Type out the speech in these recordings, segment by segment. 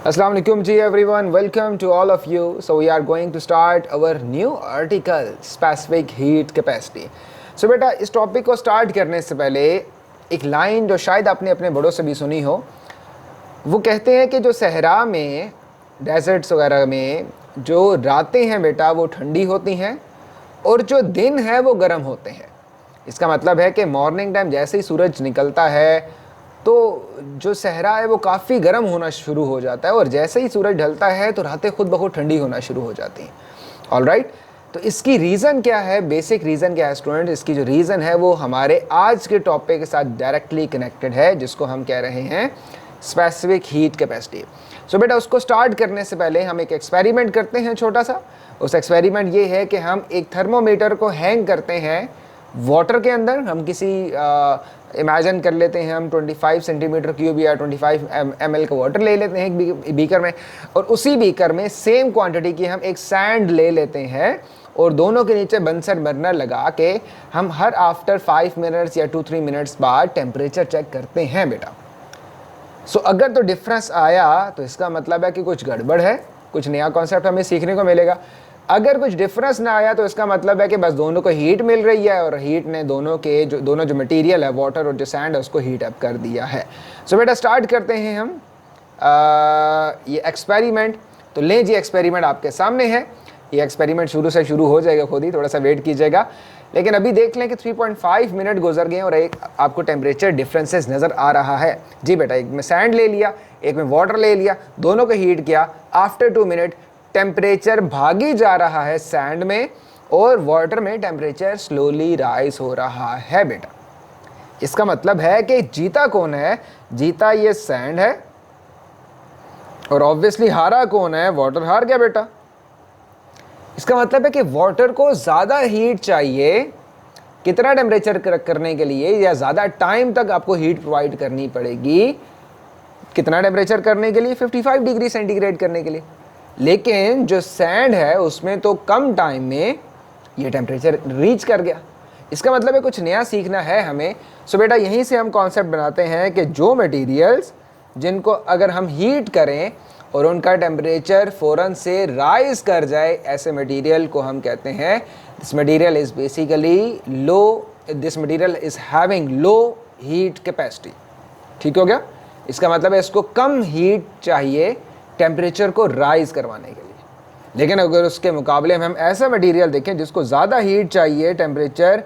Assalamu alaikum ji everyone, welcome to all of you. So we are going to start our new article specific heat capacity. So बेटा इस topic को start करने से पहले एक line जो शायद आपने अपने बड़ों से भी सुनी हो, वो कहते हैं कि जो सहरा में डेजर्ट्स वगैरह में जो रातें हैं बेटा वो ठंडी होती हैं और जो दिन है वो गर्म होते हैं। इसका मतलब है कि मॉर्निंग टाइम जैसे ही सूरज निकलता है तो जो सहरा है वो काफ़ी गर्म होना शुरू हो जाता है और जैसे ही सूरज ढलता है तो रातें खुद ब खुद ठंडी होना शुरू हो जाती हैं। ऑलराइट, तो इसकी रीज़न क्या है, बेसिक रीज़न क्या है स्टूडेंट? इसकी जो रीज़न है वो हमारे आज के टॉपिक के साथ डायरेक्टली कनेक्टेड है, जिसको हम कह रहे हैं स्पेसिफिक हीट कैपेसिटी। सो बेटा उसको स्टार्ट करने से पहले हम एक एक्सपेरिमेंट करते हैं छोटा सा। उस एक्सपेरिमेंट ये है कि हम एक थर्मोमीटर को हैंग करते हैं वाटर के अंदर। हम किसी इमेजिन कर लेते हैं हम 25 सेंटीमीटर क्यूब या 25 ml का वाटर ले लेते हैं एक बीकर में, और उसी बीकर में सेम क्वांटिटी की हम एक सैंड ले लेते हैं और दोनों के नीचे बंसर बर्नर लगा के हम हर आफ्टर 5 मिनट्स या 2-3 मिनट्स बाद टेम्परेचर चेक करते हैं बेटा। सो अगर तो डिफरेंस आया तो इसका मतलब है कि कुछ गड़बड़ है, कुछ नया कॉन्सेप्ट हमें सीखने को मिलेगा। अगर कुछ डिफरेंस ना आया तो इसका मतलब है कि बस दोनों को हीट मिल रही है और हीट ने दोनों जो मटेरियल है वाटर और जो सैंड है उसको हीट अप कर दिया है। सो बेटा स्टार्ट करते हैं हम ये एक्सपेरिमेंट। तो ले जी, एक्सपेरिमेंट आपके सामने है। ये एक्सपेरिमेंट शुरू हो जाएगा खुद ही, थोड़ा सा वेट कीजिएगा। लेकिन अभी देख लें कि 3.5 मिनट गुजर गए और एक आपको टेम्परेचर डिफरेंसेस नज़र आ रहा है। जी बेटा, एक में सैंड ले लिया, एक में वाटर ले लिया, दोनों को हीट किया। आफ्टर 2 मिनट टेम्परेचर भागी जा रहा है सैंड में और वाटर में टेम्परेचर स्लोली राइज हो रहा है बेटा। इसका मतलब है कि जीता कौन है? जीता ये सैंड है और ऑब्वियसली हारा कौन है? वाटर हार गया बेटा। इसका मतलब है कि वाटर को ज़्यादा हीट चाहिए कितना टेम्परेचर करने के लिए, या ज़्यादा टाइम तक आपको हीट प्रोवाइड करनी पड़ेगी कितना टेम्परेचर करने के लिए? 55 डिग्री सेंटीग्रेड करने के लिए। लेकिन जो सैंड है उसमें तो कम टाइम में ये टेम्परेचर रीच कर गया। इसका मतलब है कुछ नया सीखना है हमें। सो बेटा यहीं से हम कॉन्सेप्ट बनाते हैं कि जो मटेरियल्स जिनको अगर हम हीट करें और उनका टेम्परेचर फ़ौरन से राइज कर जाए, ऐसे मटेरियल को हम कहते हैं this material is basically this material is having low heat capacity. ठीक हो गया? इसका मतलब है इसको कम हीट चाहिए टेम्परेचर को राइज करवाने के लिए। लेकिन अगर उसके मुकाबले में हम ऐसा मटेरियल देखें जिसको ज़्यादा हीट चाहिए टेम्परेचर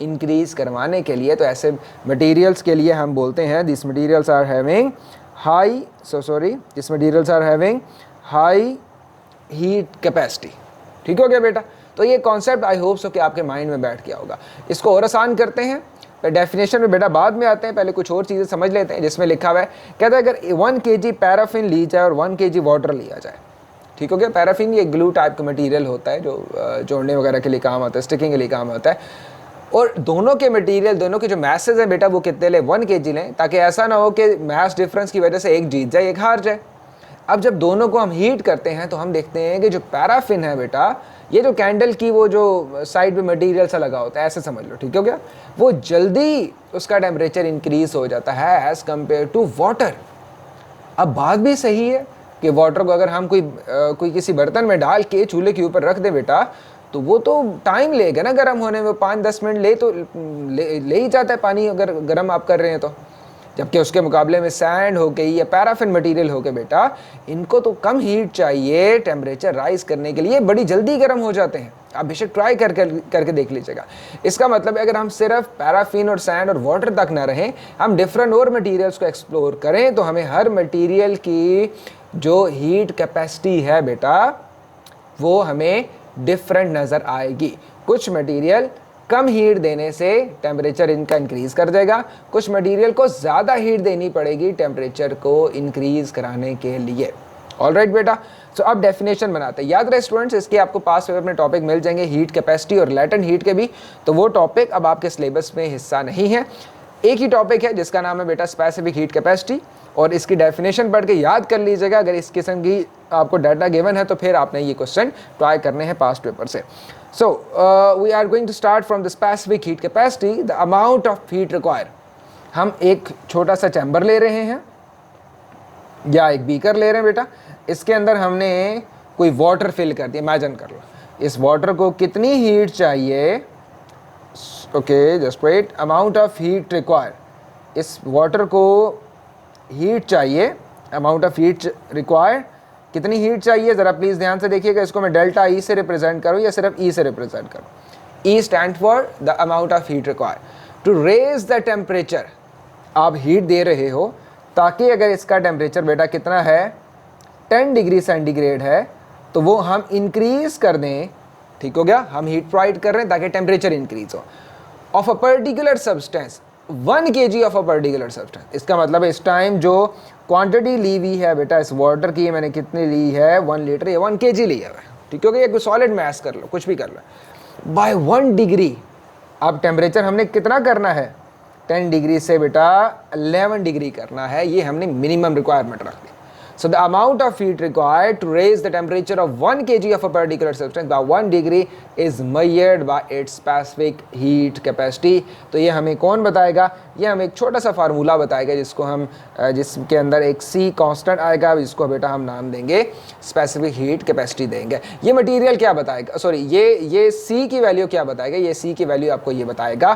इंक्रीज करवाने के लिए, तो ऐसे मटेरियल्स के लिए हम बोलते हैं this materials are having high heat capacity. ठीक हो गया बेटा? तो ये कॉन्सेप्ट आई होप सो कि आपके माइंड में बैठ गया होगा। इसको और आसान करते हैं, डेफिनेशन में बेटा बाद में आते हैं, पहले कुछ और चीज़ें समझ लेते हैं। जिसमें लिखा हुआ है, कहता है अगर 1 kg पैराफिन ली जाए और 1 kg वाटर लिया जाए। ठीक हो गया? पैराफिन ये ग्लू टाइप का मटेरियल होता है जो जोड़ने वगैरह के लिए काम आता है, स्टिकिंग के लिए काम आता है। और दोनों के मटेरियल, दोनों के जो मैसेज हैं बेटा वो कितने लें? 1 kg लें, ताकि ऐसा ना हो कि मैस डिफरेंस की वजह से एक जीत जाए एक हार जाए। अब जब दोनों को हम हीट करते हैं तो हम देखते हैं कि जो पैराफिन है बेटा, ये जो कैंडल की वो जो साइड में मटेरियल सा लगा होता है, ऐसे समझ लो। ठीक हो गया? वो जल्दी उसका टेम्परेचर इंक्रीज हो जाता है एज़ कम्पेयर टू वाटर। अब बात भी सही है कि वाटर को अगर हम कोई किसी बर्तन में डाल के चूल्हे के ऊपर रख दे बेटा, तो वो तो टाइम लेगा ना गर्म होने में, 5-10 मिनट ले ही जाता है पानी अगर गर्म आप कर रहे हैं तो। जबकि उसके मुकाबले में सैंड हो गई या पैराफिन मटेरियल हो गया बेटा, इनको तो कम हीट चाहिए टेम्परेचर राइज करने के लिए, बड़ी जल्दी गर्म हो जाते हैं। आप बेशक ट्राई करके देख लीजिएगा। इसका मतलब है अगर हम सिर्फ पैराफिन और सैंड और वाटर तक ना रहें, हम डिफरेंट और मटेरियल्स को एक्सप्लोर करें, तो हमें हर मटेरियल की जो हीट कैपेसिटी है बेटा वो हमें डिफरेंट नज़र आएगी। कुछ मटेरियल कम हीट देने से टेम्परेचर इनका इंक्रीज कर देगा, कुछ मटेरियल को ज़्यादा हीट देनी पड़ेगी टेम्परेचर को इंक्रीज कराने के लिए। ऑलराइट बेटा, सो अब डेफिनेशन बनाते हैं। याद रहे स्टूडेंट्स, इसके आपको पास पेपर में टॉपिक मिल जाएंगे हीट कैपेसिटी और लैटेंट हीट के भी, तो वो टॉपिक अब आपके सिलेबस में हिस्सा नहीं है। एक ही टॉपिक है जिसका नाम है बेटा स्पेसिफिक हीट कैपेसिटी, और इसकी डेफिनेशन पढ़ के याद कर लीजिएगा। अगर इस किस्म की आपको डाटा गिवन है तो फिर आपने ये क्वेश्चन ट्राई करने हैं पास्ट पेपर से। So we are going to start from the specific heat capacity, the amount of heat require. हम एक छोटा सा चैम्बर ले रहे हैं या एक बीकर ले रहे हैं बेटा, इसके अंदर हमने कोई वाटर फिल कर दिया, इमेजिन कर लो इस वाटर को कितनी हीट चाहिए, okay just wait, amount of heat require, इस वाटर को हीट चाहिए, अमाउंट ऑफ हीट रिक्वायर, कितनी हीट चाहिए ज़रा प्लीज़ ध्यान से देखिएगा, इसको मैं डेल्टा ई से रिप्रेजेंट करूँ या सिर्फ ई से रिप्रेजेंट करूँ, E stand for the amount of heat require to raise the temperature, आप हीट दे रहे हो ताकि अगर इसका टेम्परेचर बेटा कितना है 10 डिग्री सेंटीग्रेड है तो वो हम इंक्रीज कर दें, ठीक हो गया, हम हीट प्रोवाइड कर रहे हैं ताकि टेम्परेचर इंक्रीज हो of a particular substance 1 kg of a particular substance. इसका मतलब है इस टाइम जो क्वांटिटी ली हुई है बेटा इस वाटर की मैंने कितनी ली है 1 लीटर या 1 kg ली है, ठीक हो गया, एक सॉलिड मैस कर लो कुछ भी कर लो, बाय 1 डिग्री अब टेम्परेचर हमने कितना करना है 10 डिग्री से बेटा 11 डिग्री करना है, ये हमने मिनिमम रिक्वायरमेंट रख दी। So the amount of heat required to raise the temperature of 1 kg of a particular substance by 1 degree is measured by its specific heat capacity। तो ये हमें कौन बताएगा, ये हमें एक छोटा सा फार्मूला बताएगा जिसको हम जिसके अंदर एक C कांस्टेंट आएगा, जिसको बेटा हम नाम देंगे स्पेसिफिक हीट कैपेसिटी देंगे। ये मटेरियल क्या बताएगा, सॉरी ये C की वैल्यू क्या बताएगा, ये C की वैल्यू आपको ये बताएगा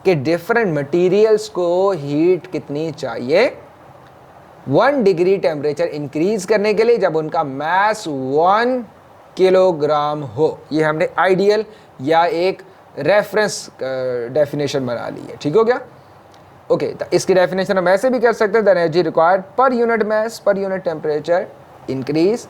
कि डिफरेंट मटेरियल्स को हीट कितनी चाहिए 1 डिग्री टेम्परेचर इंक्रीज करने के लिए जब उनका मास 1 किलोग्राम हो। ये हमने आइडियल या एक रेफरेंस डेफिनेशन बना ली है, ठीक हो गया, ओके। तो इसकी डेफिनेशन हम ऐसे भी कर सकते हैं, the energy required per unit mass per unit temperature increase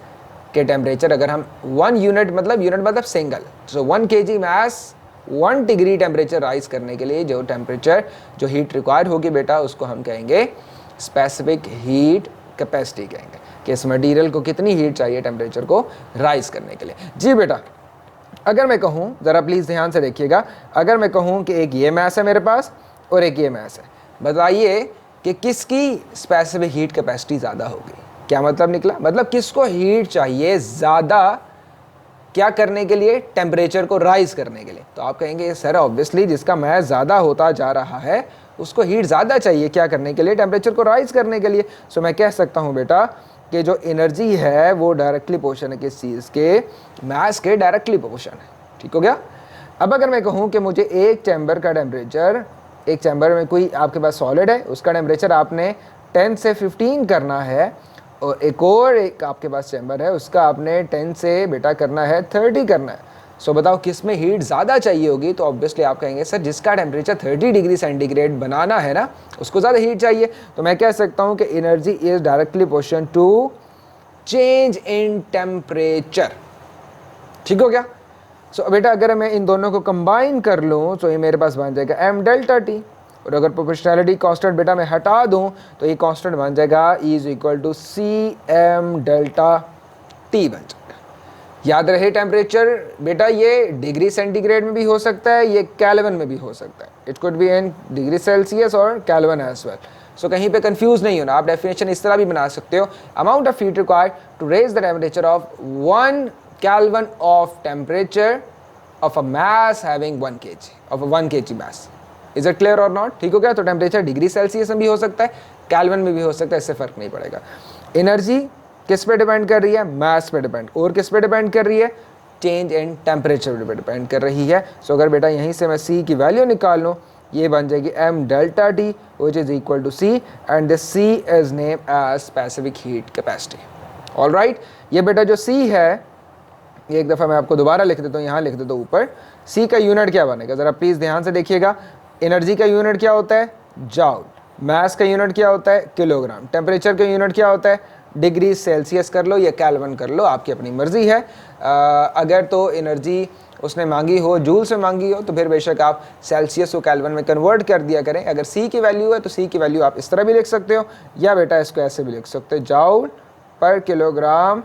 के टेम्परेचर, अगर हम 1 यूनिट मतलब सिंगल, सो 1 kg मास 1 डिग्री टेम्परेचर राइज करने के लिए जो टेम्परेचर जो हीट रिक्वायर्ड होगी बेटा उसको हम कहेंगे स्पेसिफिक हीट कैपेसिटी कहेंगे, कि इस मटेरियल को कितनी हीट चाहिए टेम्परेचर को राइज करने के लिए। जी बेटा, अगर मैं कहूँ ज़रा प्लीज़ ध्यान से देखिएगा, अगर मैं कहूँ कि एक ये मास है मेरे पास और एक ये मास है, बताइए कि किसकी स्पेसिफिक हीट कैपेसिटी ज़्यादा होगी। क्या मतलब निकला, मतलब किसको हीट चाहिए ज़्यादा क्या करने के लिए, टेम्परेचर को राइज करने के लिए। तो आप कहेंगे सर ऑब्वियसली जिसका मास ज़्यादा होता जा रहा है उसको हीट ज़्यादा चाहिए क्या करने के लिए, टेम्परेचर को राइज करने के लिए। सो मैं कह सकता हूँ बेटा कि जो एनर्जी है वो डायरेक्टली पोर्शन है किस चीज़ के, मास के डायरेक्टली पोर्शन है, ठीक हो गया। अब अगर मैं कहूँ कि मुझे एक चैम्बर का टेम्परेचर, एक चैम्बर में कोई आपके पास सॉलिड है उसका टेम्परेचर आपने 10 से 15 करना है, और एक आपके पास चैम्बर है उसका आपने 10 से बेटा करना है 30 करना है। सो बताओ किस में हीट ज़्यादा चाहिए होगी, तो ऑब्वियसली आप कहेंगे सर जिसका टेम्परेचर 30 डिग्री सेंटीग्रेड बनाना है ना उसको ज़्यादा हीट चाहिए। तो मैं कह सकता हूँ कि energy is directly proportional to change in temperature, ठीक हो गया। सो बेटा अगर मैं इन दोनों को कंबाइन कर लूँ तो ये मेरे पास बन जाएगा m डेल्टा t, और अगर प्रोपोर्शनैलिटी कांस्टेंट बेटा मैं हटा दूँ तो ये कांस्टेंट बन जाएगा E is equal to CM delta t बन जाएगा। याद रहे टेम्परेचर बेटा ये डिग्री सेंटीग्रेड में भी हो सकता है, ये केल्विन में भी हो सकता है, it could be in degree Celsius और केल्विन एज वेल। सो कहीं पे कंफ्यूज नहीं होना, आप डेफिनेशन इस तरह भी बना सकते हो, amount of heat required to raise the temperature of 1 kelvin of temperature of a mass having 1 kg of a 1 kg mass. Is it clear और नॉट, ठीक हो गया। तो टेम्परेचर डिग्री सेल्सियस में भी हो सकता है, केल्विन में भी हो सकता है, इससे फर्क नहीं पड़ेगा। एनर्जी किस पे डिपेंड कर रही है, मास पे डिपेंड, और किस पे डिपेंड कर रही है, चेंज इन टेम्परेचर पे डिपेंड कर रही है। सो अगर बेटा यहीं से मैं C की वैल्यू निकाल लूँ, ये बन जाएगी m delta t which is equal to C and this C is named as specific heat capacity। All right, ये बेटा जो C है ये एक दफ़ा मैं आपको दोबारा लिख देता हूँ, यहाँ लिख देता हूँ ऊपर, C का यूनिट क्या बनेगा ज़रा प्लीज़ ध्यान से देखिएगा। एनर्जी का यूनिट क्या होता है, जूल, मास का यूनिट क्या होता है, किलोग्राम, टेम्परेचर का यूनिट क्या होता है, डिग्री सेल्सियस कर लो या केल्विन कर लो, आपकी अपनी मर्ज़ी है। अगर तो एनर्जी उसने मांगी हो जूल से मांगी हो तो फिर बेशक आप सेल्सियस को केल्विन में कन्वर्ट कर दिया करें। अगर C की वैल्यू है तो C की वैल्यू आप इस तरह भी लिख सकते हो, या बेटा इसको ऐसे भी लिख सकते हो, जूल पर किलोग्राम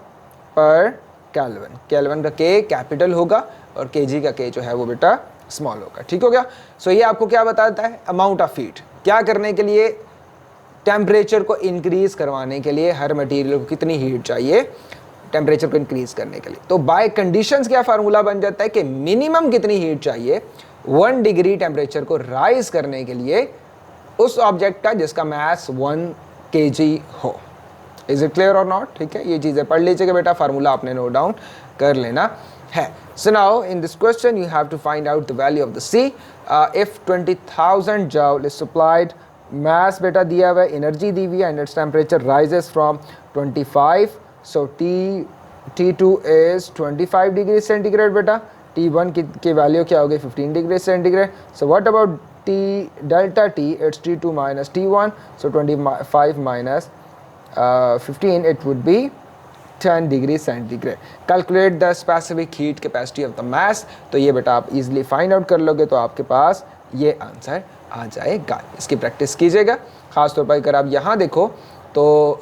पर केल्विन। केल्विन का K कैपिटल होगा और kg का K जो है वो बेटा स्मॉल होगा, ठीक हो गया। सो ये आपको क्या बताता है, अमाउंट ऑफ हीट क्या करने के लिए, टेम्परेचर को इंक्रीज करवाने के लिए हर मटेरियल को कितनी हीट चाहिए टेम्परेचर को इंक्रीज करने के लिए। तो बाय कंडीशंस क्या फार्मूला बन जाता है कि मिनिमम कितनी हीट चाहिए 1 डिग्री टेम्परेचर को राइज करने के लिए उस ऑब्जेक्ट का जिसका मास 1 kg हो। इज इट क्लियर और नॉट? ठीक है, ये चीज़ें पढ़ लीजिएगा बेटा, फार्मूला आपने नोट डाउन कर लेना है. So now in this question you have to find out the value of the C. If 20,000 joule is supplied, mass बेटा दिया हुआ है, एनर्जी दी हुई है, and its temperature rises from 25. So T2 is 25 degree centigrade बेटा. T1 की value क्या होगी? 15 degree centigrade. So what about T delta T? It's T2 minus T1. So 25 minus 15, it would be 10 degree centigrade. Calculate the specific heat capacity of the mass. तो ये बेटा आप easily find out कर लोगे तो आपके पास ये आंसर आ जाएगा. इसकी प्रैक्टिस कीजिएगा. ख़ासतौर पर अगर आप यहाँ देखो तो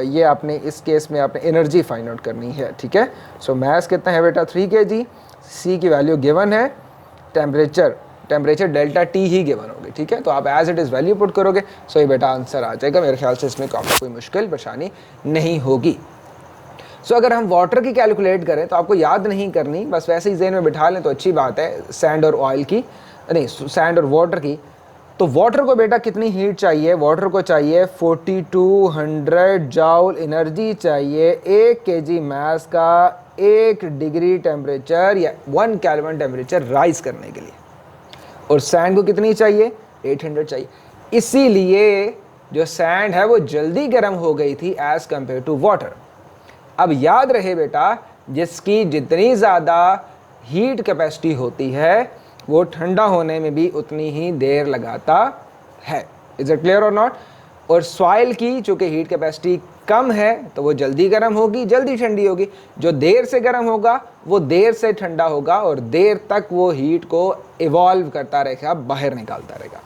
ये आपने इस केस में आपने एनर्जी फाइंड आउट करनी है. ठीक है, सो मास कितना है बेटा? 3 kg. सी की वैल्यू गिवन है, टेम्परेचर डेल्टा टी ही गिवन होगी. ठीक है, तो आप as it is value put करोगे. सो ये बेटा आंसर आ जाएगा. मेरे ख्याल से इसमें आपको कोई मुश्किल परेशानी नहीं होगी. सो अगर हम वाटर की कैलकुलेट करें तो आपको याद नहीं करनी, बस वैसे ही ज़हन में बिठा लें तो अच्छी बात है. सैंड और ऑयल की नहीं, सैंड और वाटर की. तो वाटर को बेटा कितनी हीट चाहिए? वाटर को चाहिए 4200 जाउल एनर्जी चाहिए 1 kg मास का 1 डिग्री टेम्परेचर या 1 केल्विन टेम्परेचर राइज करने के लिए. और सैंड को कितनी चाहिए? 800 चाहिए. इसीलिए जो सैंड है वो जल्दी गर्म हो गई थी एज़ कम्पेयर टू वाटर. अब याद रहे बेटा, जिसकी जितनी ज़्यादा हीट कैपेसिटी होती है वो ठंडा होने में भी उतनी ही देर लगाता है. इज इट क्लियर और नॉट? और सॉइल की चूँकि हीट कैपेसिटी कम है तो वो जल्दी गर्म होगी, जल्दी ठंडी होगी. जो देर से गर्म होगा वो देर से ठंडा होगा और देर तक वो हीट को इवॉल्व करता रहेगा, बाहर निकालता रहेगा.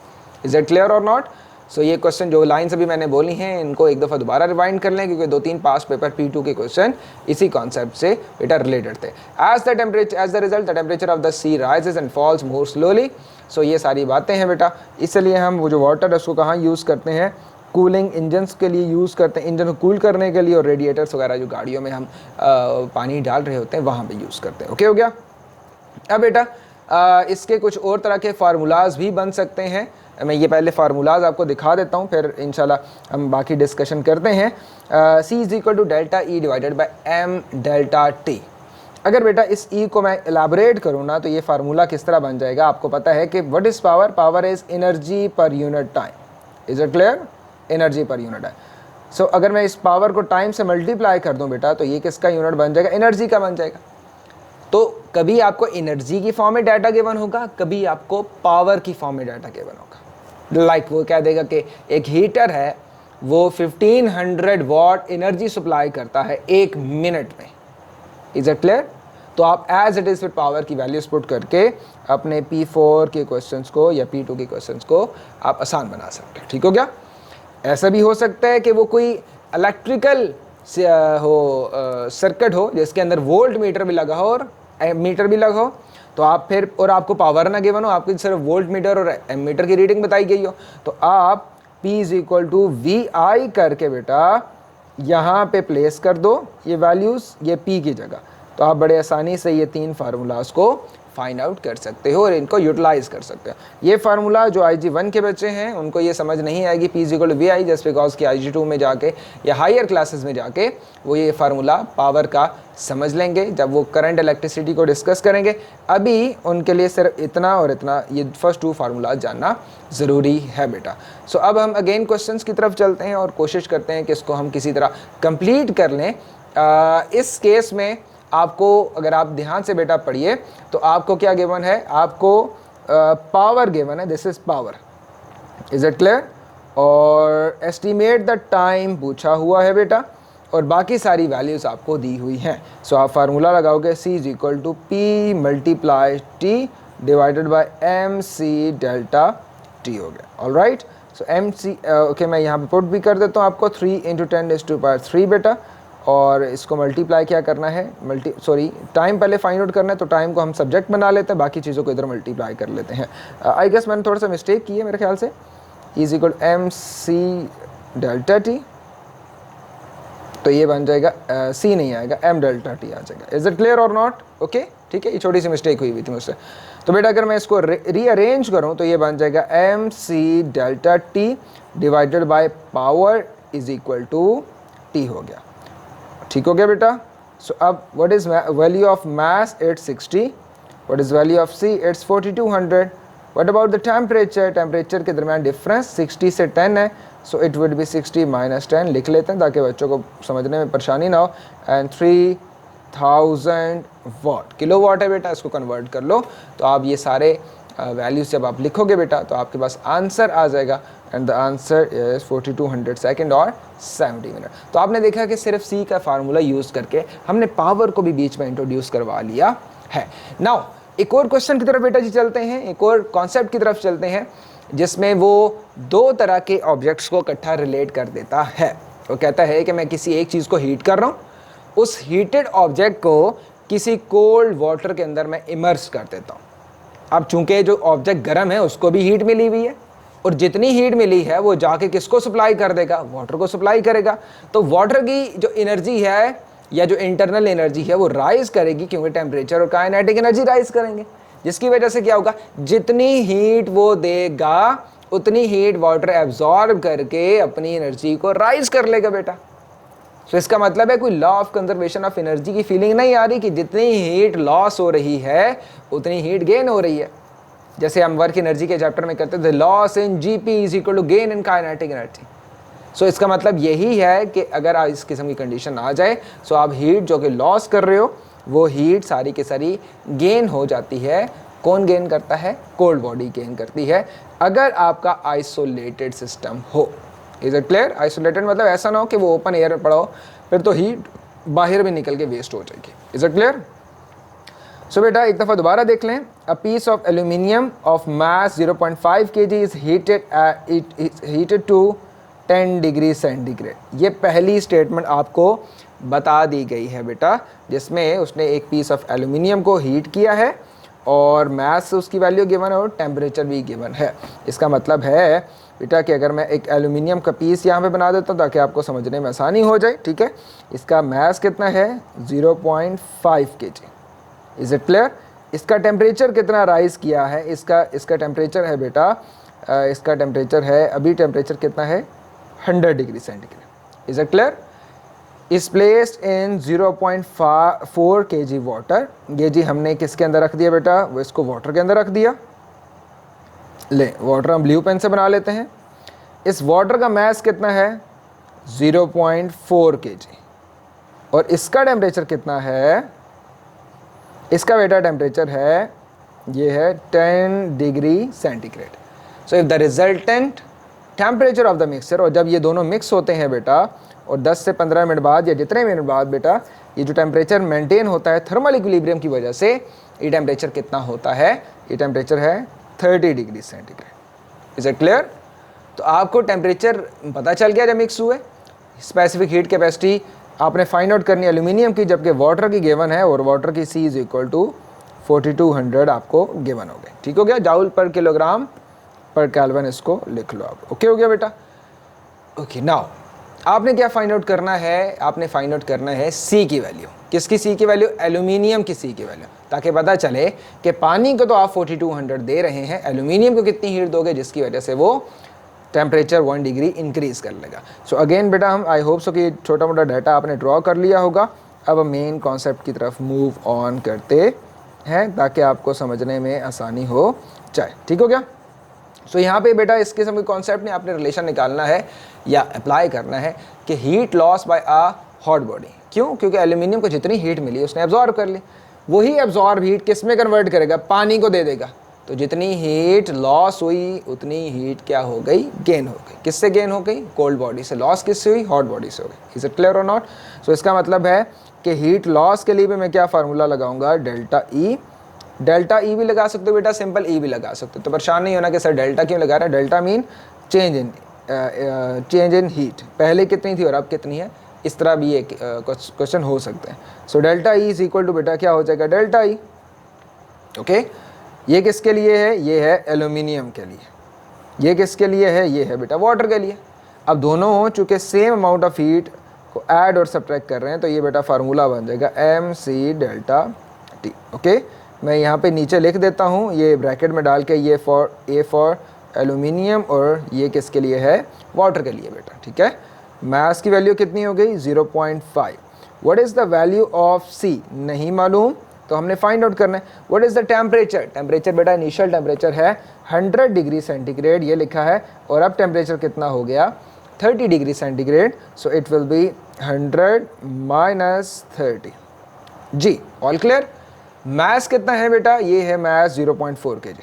इज इट क्लियर और नॉट? सो ये क्वेश्चन जो लाइन्स अभी मैंने बोली हैं इनको एक दफ़ा दोबारा रिवाइंड कर लें, क्योंकि 2-3 पास पेपर P2 के क्वेश्चन इसी कॉन्सेप्ट से बेटा रिलेटेड थे. As the result the temperature of the sea rises and falls more slowly. So ये सारी बातें हैं बेटा. इसलिए हम वो जो वाटर है उसको कहाँ यूज़ करते हैं? कूलिंग इंजन्स के लिए यूज़ करते हैं, इंजन को कूल करने के लिए, और रेडिएटर्स वगैरह जो गाड़ियों में हम पानी डाल रहे होते हैं वहाँ पे यूज़ करते हैं. ओके हो गया? अब बेटा इसके कुछ और तरह के फार्मूलाज भी बन सकते हैं. मैं ये पहले फार्मूलाज आपको दिखा देता हूँ, फिर इंशाल्लाह हम बाकी डिस्कशन करते हैं. C is equal to delta E divided by M delta T. अगर बेटा इस E को मैं एलाबोरेट करूँ ना तो ये फार्मूला किस तरह बन जाएगा? आपको पता है कि what is power? Power is energy per unit time. Is it clear? Energy per unit time. So अगर मैं इस पावर को टाइम से मल्टीप्लाई कर दूँ बेटा तो ये किसका यूनिट बन जाएगा? एनर्जी का बन जाएगा. तो कभी आपको एनर्जी की फॉर्म में डाटा गिवन होगा, कभी आपको पावर की फॉर्म में डाटा गिवन होगा. लाइक वो कह देगा कि एक हीटर है वो 1500 वॉट एनर्जी सप्लाई करता है 1 मिनट में. Is it clear? तो आप एज इट इज़ फिर पावर की वैल्यूज पुट करके अपने P4 के क्वेश्चंस को या P2 के क्वेश्चंस को आप आसान बना सकते हैं. ठीक हो गया? ऐसा भी हो सकता है कि वो कोई इलेक्ट्रिकल सर्किट हो जिसके अंदर वोल्ट मीटर भी लगा हो और मीटर भी लगा हो, तो आप फिर और आपको पावर ना गिवन हो, आपकी सिर्फ वोल्ट मीटर और एम मीटर की रीडिंग बताई गई हो, तो आप P is equal to VI करके बेटा यहाँ पे प्लेस कर दो ये वैल्यूज़, ये P की जगह. तो आप बड़े आसानी से ये 3 फार्मूलाज को फाइंड आउट कर सकते हो और इनको यूटिलाइज़ कर सकते हो. ये फार्मूला जो IG1 के बच्चे हैं उनको ये समझ नहीं आएगी P is equal to VI, just because कि IG2 में जाके या हायर क्लासेस में जाके वो ये फार्मूला पावर का समझ लेंगे जब वो करंट इलेक्ट्रिसिटी को डिस्कस करेंगे. अभी उनके लिए सिर्फ इतना और इतना ये फर्स्ट 2 फार्मूलाज जानना ज़रूरी है बेटा. सो अब हम अगेन क्वेश्चंस की तरफ चलते हैं और कोशिश करते हैं कि इसको हम किसी तरह कंप्लीट कर लें. इस केस में आपको अगर आप ध्यान से बेटा पढ़िए तो आपको क्या गिवन है? आपको पावर गिवन है. This is power. Is it clear? और एस्टिमेट द टाइम पूछा हुआ है बेटा और बाकी सारी वैल्यूज़ आपको दी हुई हैं. सो आप फार्मूला लगाओगे C is equal to P multiply T divided by MC delta T हो गया. All right. So MC okay मैं यहाँ पे पुट भी कर देता हूँ आपको 3 × 10⁻³ बेटा, और इसको मल्टीप्लाई क्या करना है? टाइम पहले फाइंड आउट करना है, तो टाइम को हम सब्जेक्ट बना लेते हैं, बाकी चीज़ों को इधर मल्टीप्लाई कर लेते हैं. आई गेस मैंने थोड़ा सा मिस्टेक की है मेरे ख्याल से. Is equal MC delta T, तो ये बन जाएगा C नहीं आएगा, M डेल्टा T आ जाएगा. इज इट क्लियर और नॉट? ओके ठीक है, ये छोटी सी मिस्टेक हुई थी मुझसे. तो बेटा अगर मैं इसको रीअरेंज करूँ तो ये बन जाएगा MC delta T divided by power is equal to 40 हो गया, ठीक हो गया बेटा। सो अब what is value of mass, it's 60, what is value of C, it's 4200। What about the temperature, temperature के दरमियान डिफरेंस 60 से 10 है, so it would be 60 minus 10, लिख लेते हैं ताकि बच्चों को समझने में परेशानी ना हो। एंड 3000 वाट, किलो वाट है बेटा, इसको कन्वर्ट कर लो। तो आप ये सारे वैल्यूज जब आप लिखोगे बेटा तो आपके पास आंसर आ जाएगा, and the answer is 4200 second और 70 मिनट। तो आपने देखा कि सिर्फ सी का फार्मूला यूज़ करके हमने पावर को भी बीच में इंट्रोड्यूस करवा लिया है। नाउ एक और क्वेश्चन की तरफ बेटा जी चलते हैं, एक और कॉन्सेप्ट की तरफ चलते हैं जिसमें वो दो तरह के ऑब्जेक्ट्स को इकट्ठा रिलेट कर देता है। वो कहता है कि मैं किसी एक चीज़ को हीट कर रहा हूँ, उस हीटेड ऑब्जेक्ट को किसी कोल्ड वाटर के अंदर मैं इमर्स कर देता हूँ। अब चूंकि जो ऑब्जेक्ट गर्म है उसको भी हीट मिली हुई है, और जितनी हीट मिली है वो जाके किसको सप्लाई कर देगा, वाटर को सप्लाई करेगा। तो वाटर की जो एनर्जी है या जो इंटरनल एनर्जी है वो राइज करेगी, क्योंकि टेम्परेचर और काइनेटिक एनर्जी राइज करेंगे, जिसकी वजह से क्या होगा, जितनी हीट वो देगा उतनी हीट वाटर एब्जॉर्ब करके अपनी एनर्जी को राइज कर लेगा बेटा। तो इसका मतलब है कोई law of conservation of energy की फीलिंग नहीं आ रही कि जितनी हीट लॉस हो रही है उतनी हीट गेन हो रही है। जैसे हम वर्क एनर्जी के चैप्टर में कहते थे loss in GP is equal to gain in kinetic energy. So इसका मतलब यही है कि अगर इस किस्म की कंडीशन आ जाए सो आप हीट जो कि लॉस कर रहे हो वो हीट सारी की सारी गेन हो जाती है। कौन गेन करता है, कोल्ड बॉडी गेन करती है, अगर आपका आइसोलेटेड सिस्टम हो। Is it clear? आइसोलेटेड मतलब ऐसा ना हो कि वो ओपन एयर में पड़ा हो, फिर तो हीट बाहर भी निकल के वेस्ट हो जाएगी। Is it clear? सो बेटा एक दफ़ा दोबारा देख लें। A piece of aluminium of mass 0.5 kg is heated to 10 degree centigrade. ये पहली स्टेटमेंट आपको बता दी गई है बेटा, जिसमें उसने एक पीस ऑफ एल्यूमिनियम को हीट किया है और मास उसकी वैल्यू गिवन है और टेम्परेचर भी गिवन है। इसका मतलब है बेटा कि अगर मैं एक एल्यूमिनियम का पीस यहाँ पे बना देता हूँ ताकि आपको समझने में आसानी हो जाए, ठीक है। इसका मास कितना है, 0.5 kg। Is it clear? इसका टेम्परेचर कितना राइज किया है, इसका टेम्परेचर है बेटा, इसका टेम्परेचर है, अभी टेम्परेचर कितना है, 100 degree centigrade. Is it clear? Is placed in 0.4 kg water. ये जी हमने किसके अंदर रख दिया बेटा, वो इसको वाटर के अंदर रख दिया। ले वाटर हम ब्लू पेन से बना लेते हैं। इस वाटर का मास कितना है, 0.4 kg, और इसका टेम्परेचर कितना है, इसका बेटा टेम्परेचर है, ये है 10 degree centigrade. So if the resultant temperature of the mixture, और जब ये दोनों मिक्स होते हैं बेटा और 10 से 15 मिनट बाद या जितने मिनट बाद बेटा ये जो टेम्परेचर मेंटेन होता है थर्मल इक्विलिब्रियम की वजह से, ये टेम्परेचर कितना होता है, ये टेम्परेचर है 30 degree centigrade. Is it clear? तो आपको टेम्परेचर पता चल गया जब मिक्स हुए। स्पेसिफिक हीट कैपेसिटी आपने फाइंड आउट करनी एल्यूमिनियम की, जबकि वाटर की गिवन है और वाटर की C इज इक्वल टू 4200 आपको गिवन हो गए। ठीक हो गया, जाउल पर किलोग्राम पर केल्विन, इसको लिख लो आप। ओके हो गया बेटा? ओके नाउ आपने क्या फाइंड आउट करना है, आपने फाइंड आउट करना है C की वैल्यू। किसकी C की वैल्यू? एल्यूमिनियम की C की वैल्यू, ताकि पता चले कि पानी को तो आप 4200 दे रहे हैं, एल्यूमिनियम को कितनी हीट दोगे जिसकी वजह से वो टेम्परेचर 1 डिग्री इंक्रीज कर लेगा। सो अगेन बेटा हम आई होप सो कि छोटा मोटा डाटा आपने ड्रॉ कर लिया होगा। अब हम मेन कॉन्सेप्ट की तरफ मूव ऑन करते हैं ताकि आपको समझने में आसानी हो जाए। ठीक हो गया? सो यहाँ पे बेटा इस किस्म के कॉन्सेप्ट में आपने रिलेशन निकालना है या अप्लाई करना है कि heat loss by a hot body. क्यों? क्योंकि एल्यूमिनियम को जितनी हीट मिली उसने एब्जॉर्ब कर ली, वही एब्जॉर्ब हीट किस में कन्वर्ट करेगा, पानी को दे देगा। तो जितनी हीट लॉस हुई उतनी हीट क्या हो गई, गेन हो गई। किससे गेन हो गई? कोल्ड बॉडी से। लॉस किससे हुई? हॉट बॉडी से हो गई। इज इट क्लियर और नॉट? सो इसका मतलब है कि हीट लॉस के लिए भी मैं क्या फार्मूला लगाऊंगा, डेल्टा ई। डेल्टा ई भी लगा सकते हो बेटा, सिंपल ई भी लगा सकते हो। तो परेशान नहीं होना कि सर डेल्टा क्यों लगा रहा है। Delta mean change in heat, पहले कितनी थी और अब कितनी है, इस तरह भी एक क्वेश्चन हो सकते हैं। So delta E is equal to बेटा क्या हो जाएगा, डेल्टा ई। ओके, ये किसके लिए है, ये है एल्यूमिनियम के लिए। ये किसके लिए है, ये है बेटा वाटर के लिए। अब दोनों चूँकि सेम अमाउंट ऑफ हीट को ऐड और सब्ट्रैक्ट कर रहे हैं तो ये बेटा फार्मूला बन जाएगा MC डेल्टा T। ओके, मैं यहाँ पे नीचे लिख देता हूँ ये ब्रैकेट में डाल के, ये A फॉर एल्यूमिनियम और ये किसके लिए है, वाटर के लिए बेटा। ठीक है, मास की वैल्यू कितनी हो गई 0.5। What is the value of C नहीं मालूम, तो हमने फाइंड आउट करना है। What is the temperature, temperature बेटा इनिशियल टेम्परेचर है 100 डिग्री सेंटीग्रेड, ये लिखा है, और अब टेम्परेचर कितना हो गया 30 degree centigrade, so it will be 100 minus 30। जी ऑल क्लियर। मास कितना है बेटा, ये है mass 0.4 kg।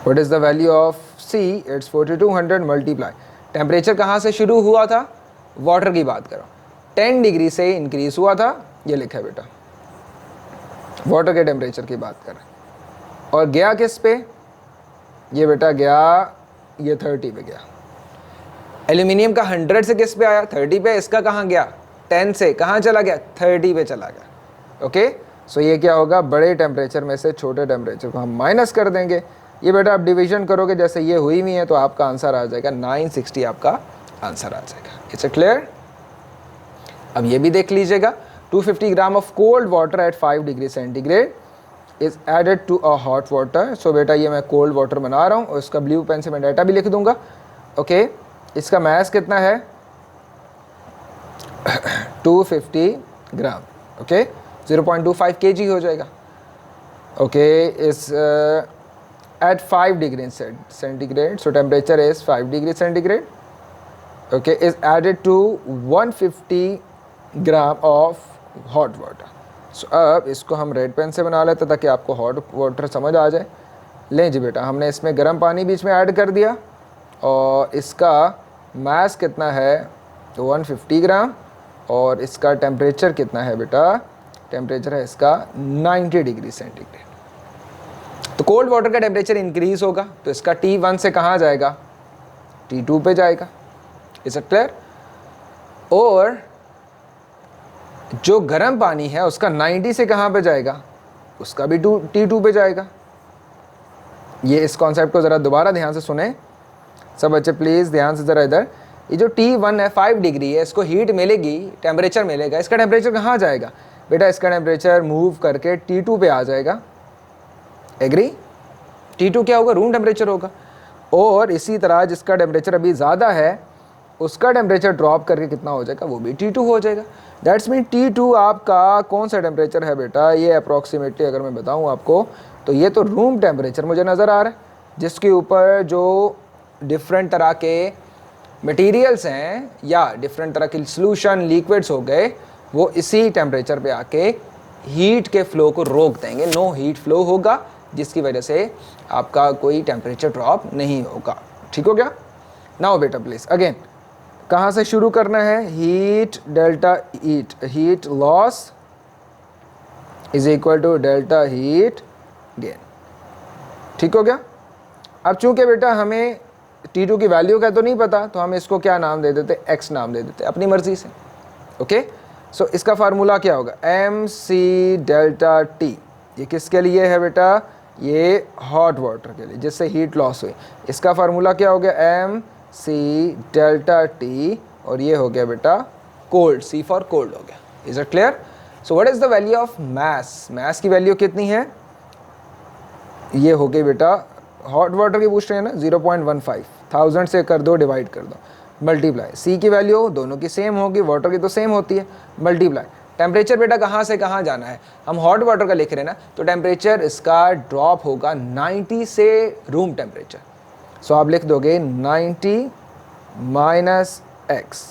What is the value of C, it's 4200 multiply, temperature कहाँ से शुरू हुआ था, वाटर की बात करो, 10 डिग्री से इंक्रीज हुआ था, ये लिखा है बेटा, वाटर के टेम्परेचर की बात कर रहे हैं। और गया किस पे, ये बेटा गया ये 30 पे गया। एल्यूमिनियम का 100 से किस पे आया 30 पे, इसका कहाँ गया 10 से कहाँ चला गया 30 पे चला गया। ओके सो ये क्या होगा, बड़े टेम्परेचर में से छोटे टेम्परेचर को हम माइनस कर देंगे। ये बेटा आप डिवीजन करोगे जैसे ये हुई हुई है, तो आपका आंसर आ जाएगा 960, आपका आंसर आ जाएगा। It's clear. अब ये भी देख लीजिएगा, 250 gram of cold water at 5 degree centigrade is added to a hot water. So बेटा ये मैं कोल्ड वाटर बना रहा हूँ, और इसका ब्लू पेन से मैं डाटा भी लिख दूंगा। ओके इसका मास कितना है 250 ग्राम। ओके 0.25 kg हो जाएगा। ओके इस at 5 degree centigrade, so temperature is 5 degree centigrade. Okay is added to 150 gram of hot water. So अब इसको हम रेड पेन से बना लेते ताकि आपको हॉट वाटर समझ आ जाए। लें जी बेटा, हमने इसमें गर्म पानी बीच में ऐड कर दिया, और इसका मास कितना है 150 ग्राम, और इसका टेम्परेचर कितना है बेटा, टेम्परेचर है इसका 90 डिग्री सेंटीग्रेड। तो कोल्ड वाटर का टेम्परेचर इंक्रीज होगा, तो इसका T1 से कहाँ जाएगा T2 पे जाएगा। Is it clear. और जो गर्म पानी है उसका 90 से कहाँ पे जाएगा, उसका भी T2 पे जाएगा। ये इस कॉन्सेप्ट को ज़रा दोबारा ध्यान से सुने सब बच्चे, प्लीज़ ध्यान से ज़रा इधर। ये जो T1 है 5 डिग्री है, इसको हीट मिलेगी, टेम्परेचर मिलेगा, इसका टेम्परेचर कहाँ जाएगा बेटा, इसका टेम्परेचर मूव करके T2 पे आ जाएगा। एग्री। T2 क्या होगा, रूम टेम्परेचर होगा। और इसी तरह जिसका टेम्परेचर अभी ज़्यादा है उसका टेम्परेचर ड्रॉप करके कितना हो जाएगा, वो भी T2 हो जाएगा। दैट्स मीन T2 आपका कौन सा टेम्परेचर है बेटा, ये अप्रॉक्सीमेटली अगर मैं बताऊँ आपको, तो ये तो रूम टेम्परेचर मुझे नज़र आ रहा है, जिसके ऊपर जो डिफरेंट तरह के मटेरियल्स हैं या डिफरेंट तरह के सॉल्यूशन लिक्विड्स हो गए, वो इसी टेम्परेचर पे आके हीट के फ्लो को रोक देंगे, नो हीट फ्लो होगा, जिसकी वजह से आपका कोई टेम्परेचर ड्रॉप नहीं होगा। ठीक हो गया। नाउ बेटा प्लीज़ अगेन कहाँ से शुरू करना है, heat delta heat loss is equal to delta heat gain. ठीक हो गया। अब चूंकि बेटा हमें T2 की वैल्यू का तो नहीं पता, तो हम इसको क्या नाम दे देते, x नाम दे देते अपनी मर्जी से। ओके सो इसका फार्मूला क्या होगा, MC डेल्टा T। ये किसके लिए है बेटा, ये हॉट वाटर के लिए जिससे हीट लॉस हुई। इसका फार्मूला क्या हो गया, MC डेल्टा T, और ये हो गया बेटा कोल्ड, C फॉर कोल्ड हो गया। Is it clear. So what is the value of mass, mass की वैल्यू कितनी है, ये हो गई बेटा, हॉट वाटर की पूछ रहे हैं ना, 0.15, 1000 से कर दो, डिवाइड कर दो, मल्टीप्लाई। सी की वैल्यू दोनों की सेम होगी, वाटर की तो सेम होती है, मल्टीप्लाई। टेम्परेचर बेटा कहाँ से कहाँ जाना है, हम हॉट वाटर का लिख रहे हैं ना, तो टेम्परेचर इसका ड्रॉप होगा 90 से रूम टेम्परेचर। सो आप लिख दोगे 90 माइनस एक्स।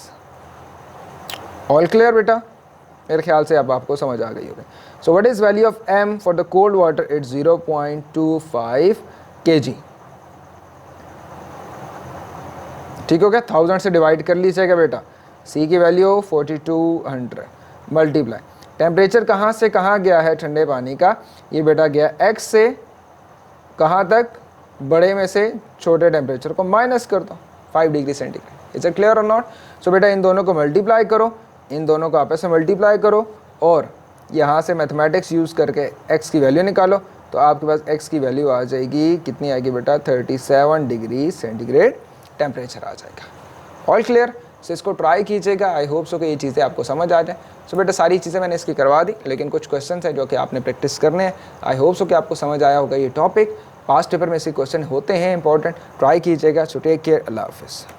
ऑल क्लियर बेटा, मेरे ख्याल से अब आपको समझ आ गई होगी। So what is value of m for the cold water, it's 0.25 kg। ठीक हो गया। 1000 से डिवाइड कर लीजिएगा बेटा, C की वैल्यू 4200 मल्टीप्लाई। टेम्परेचर कहाँ से कहाँ गया है ठंडे पानी का, ये बेटा गया x से कहाँ तक, बड़े में से छोटे टेम्परेचर को माइनस कर दो 5 degree centigrade. Is it clear और नॉट। सो बेटा इन दोनों को मल्टीप्लाई करो, इन दोनों को आपस में मल्टीप्लाई करो, और यहाँ से मैथमेटिक्स यूज़ करके x की वैल्यू निकालो, तो आपके पास x की वैल्यू आ जाएगी, कितनी आएगी बेटा, 37 डिग्री सेंटीग्रेड टेम्परेचर आ जाएगा। All clear. सो इसको ट्राई कीजिएगा, आई होप सो कि ये चीज़ें आपको समझ आ जाए। सो बेटा सारी चीज़ें मैंने इसकी करवा दी, लेकिन कुछ क्वेश्चन है जो कि आपने प्रैक्टिस करने हैं। आई होप सो कि आपको समझ आया होगा ये टॉपिक। पास्ट पेपर में ऐसे क्वेश्चन होते हैं इंपॉर्टेंट, ट्राई कीजिएगा। सो टेक केयर, अल्लाह हाफिज़।